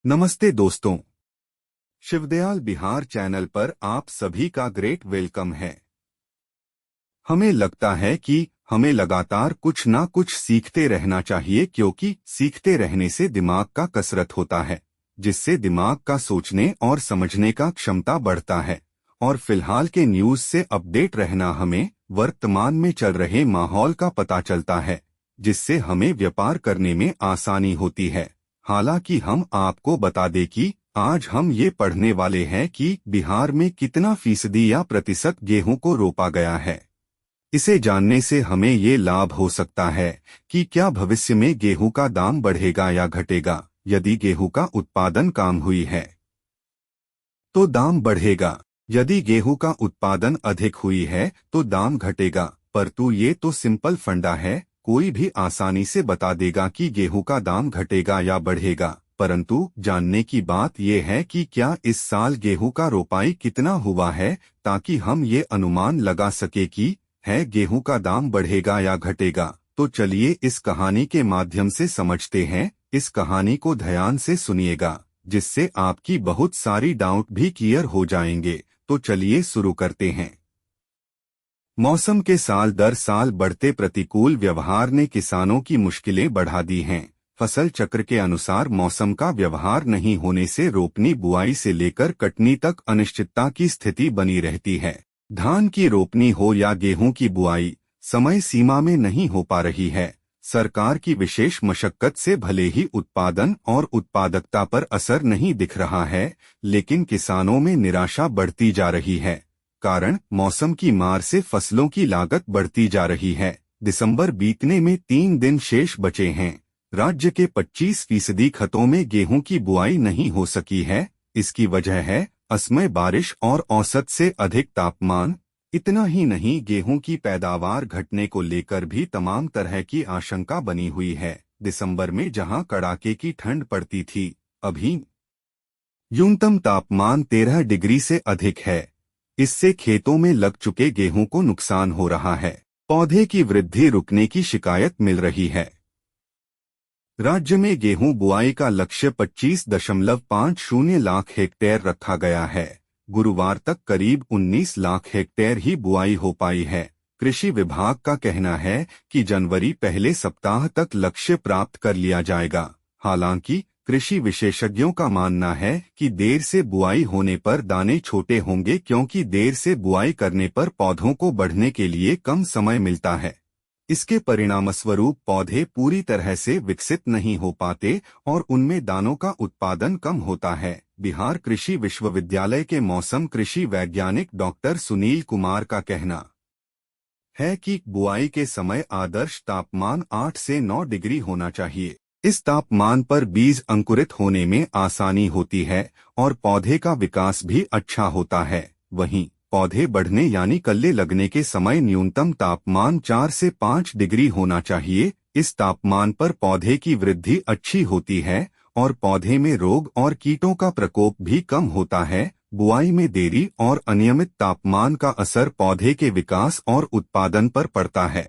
नमस्ते दोस्तों, शिवदयाल बिहार चैनल पर आप सभी का ग्रेट वेलकम है। हमें लगता है कि हमें लगातार कुछ ना कुछ सीखते रहना चाहिए क्योंकि सीखते रहने से दिमाग का कसरत होता है, जिससे दिमाग का सोचने और समझने का क्षमता बढ़ता है। और फिलहाल के न्यूज़ से अपडेट रहना हमें वर्तमान में चल रहे माहौल का पता चलता है, जिससे हमें व्यापार करने में आसानी होती है। हालांकि हम आपको बता दें कि आज हम ये पढ़ने वाले हैं कि बिहार में कितना फीसदी या प्रतिशत गेहूं को रोपा गया है। इसे जानने से हमें ये लाभ हो सकता है कि क्या भविष्य में गेहूं का दाम बढ़ेगा या घटेगा। यदि गेहूं का उत्पादन कम हुई है तो दाम बढ़ेगा, यदि गेहूं का उत्पादन अधिक हुई है तो दाम घटेगा। परंतु ये तो सिंपल फंडा है, कोई भी आसानी से बता देगा कि गेहूं का दाम घटेगा या बढ़ेगा। परंतु जानने की बात यह है कि क्या इस साल गेहूं का रोपाई कितना हुआ है, ताकि हम ये अनुमान लगा सके कि गेहूं का दाम बढ़ेगा या घटेगा। तो चलिए इस कहानी के माध्यम से समझते हैं। इस कहानी को ध्यान से सुनिएगा, जिससे आपकी बहुत सारी डाउट भी क्लियर हो जाएंगे। तो चलिए शुरू करते हैं। मौसम के साल दर साल बढ़ते प्रतिकूल व्यवहार ने किसानों की मुश्किलें बढ़ा दी हैं। फसल चक्र के अनुसार मौसम का व्यवहार नहीं होने से रोपनी बुआई से लेकर कटनी तक अनिश्चितता की स्थिति बनी रहती है। धान की रोपनी हो या गेहूं की बुआई, समय सीमा में नहीं हो पा रही है। सरकार की विशेष मशक्कत से भले ही उत्पादन और उत्पादकता पर असर नहीं दिख रहा है, लेकिन किसानों में निराशा बढ़ती जा रही है। कारण मौसम की मार से फसलों की लागत बढ़ती जा रही है। दिसंबर बीतने में 3 दिन शेष बचे हैं। राज्य के 25% खतों में गेहूं की बुआई नहीं हो सकी है। इसकी वजह है असमय बारिश और औसत से अधिक तापमान। इतना ही नहीं, गेहूं की पैदावार घटने को लेकर भी तमाम तरह की आशंका बनी हुई है। दिसंबर में जहां कड़ाके की ठंड पड़ती थी, अभी न्यूनतम तापमान 13 डिग्री से अधिक है। इससे खेतों में लग चुके गेहूं को नुकसान हो रहा है। पौधे की वृद्धि रुकने की शिकायत मिल रही है। राज्य में गेहूं बुआई का लक्ष्य 25.50 लाख हेक्टेयर रखा गया है। गुरुवार तक करीब 19 लाख हेक्टेयर ही बुआई हो पाई है। कृषि विभाग का कहना है कि जनवरी पहले सप्ताह तक लक्ष्य प्राप्त कर लिया जाएगा। हालांकि कृषि विशेषज्ञों का मानना है कि देर से बुआई होने पर दाने छोटे होंगे, क्योंकि देर से बुआई करने पर पौधों को बढ़ने के लिए कम समय मिलता है। इसके परिणामस्वरूप पौधे पूरी तरह से विकसित नहीं हो पाते और उनमें दानों का उत्पादन कम होता है। बिहार कृषि विश्वविद्यालय के मौसम कृषि वैज्ञानिक डॉक्टर सुनील कुमार का कहना है कि बुआई के समय आदर्श तापमान 8 से 9 डिग्री होना चाहिए। इस तापमान पर बीज अंकुरित होने में आसानी होती है और पौधे का विकास भी अच्छा होता है। वहीं पौधे बढ़ने यानी कल्ले लगने के समय न्यूनतम तापमान 4 से 5 डिग्री होना चाहिए। इस तापमान पर पौधे की वृद्धि अच्छी होती है और पौधे में रोग और कीटों का प्रकोप भी कम होता है। बुआई में देरी और अनियमित तापमान का असर पौधे के विकास और उत्पादन पर पड़ता है।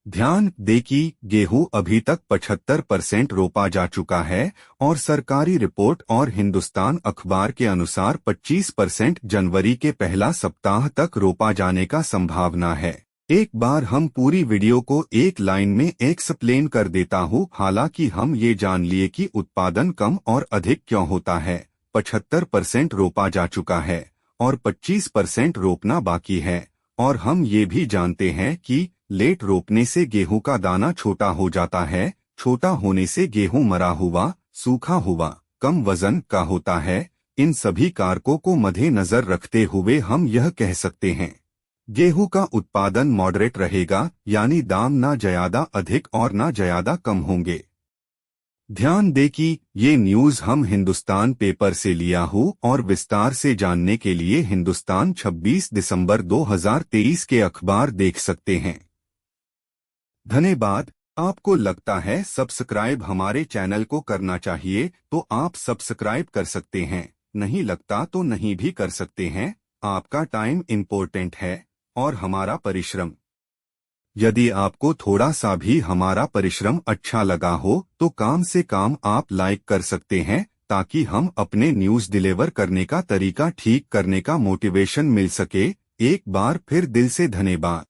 ध्यान दें कि गेहूं अभी तक 75% रोपा जा चुका है और सरकारी रिपोर्ट और हिंदुस्तान अखबार के अनुसार 25% जनवरी के पहला सप्ताह तक रोपा जाने का संभावना है। एक बार हम पूरी वीडियो को एक लाइन में एक्सप्लेन कर देता हूँ। हालांकि हम ये जान लिए कि उत्पादन कम और अधिक क्यों होता है। 75% रोपा जा चुका है और 25% रोपना बाकी है। और हम ये भी जानते हैं कि लेट रोपने से गेहूं का दाना छोटा हो जाता है। छोटा होने से गेहूं मरा हुआ, सूखा हुआ, कम वजन का होता है। इन सभी कारकों को मद्देनजर रखते हुए हम यह कह सकते हैं, गेहूं का उत्पादन मॉडरेट रहेगा, यानी दाम ना ज्यादा अधिक और ना ज्यादा कम होंगे। ध्यान दें कि ये न्यूज़ हम हिंदुस्तान पेपर से लिया हूँ और विस्तार से जानने के लिए हिंदुस्तान 26 दिसंबर 2023 के अखबार देख सकते हैं। धन्यवाद। आपको लगता है सब्सक्राइब हमारे चैनल को करना चाहिए तो आप सब्सक्राइब कर सकते हैं, नहीं लगता तो नहीं भी कर सकते हैं। आपका टाइम इम्पोर्टेंट है और हमारा परिश्रम। यदि आपको थोड़ा सा भी हमारा परिश्रम अच्छा लगा हो तो काम से काम आप लाइक कर सकते हैं, ताकि हम अपने न्यूज़ डिलीवर करने का तरीका ठीक करने का मोटिवेशन मिल सके। एक बार फिर दिल से धन्यवाद।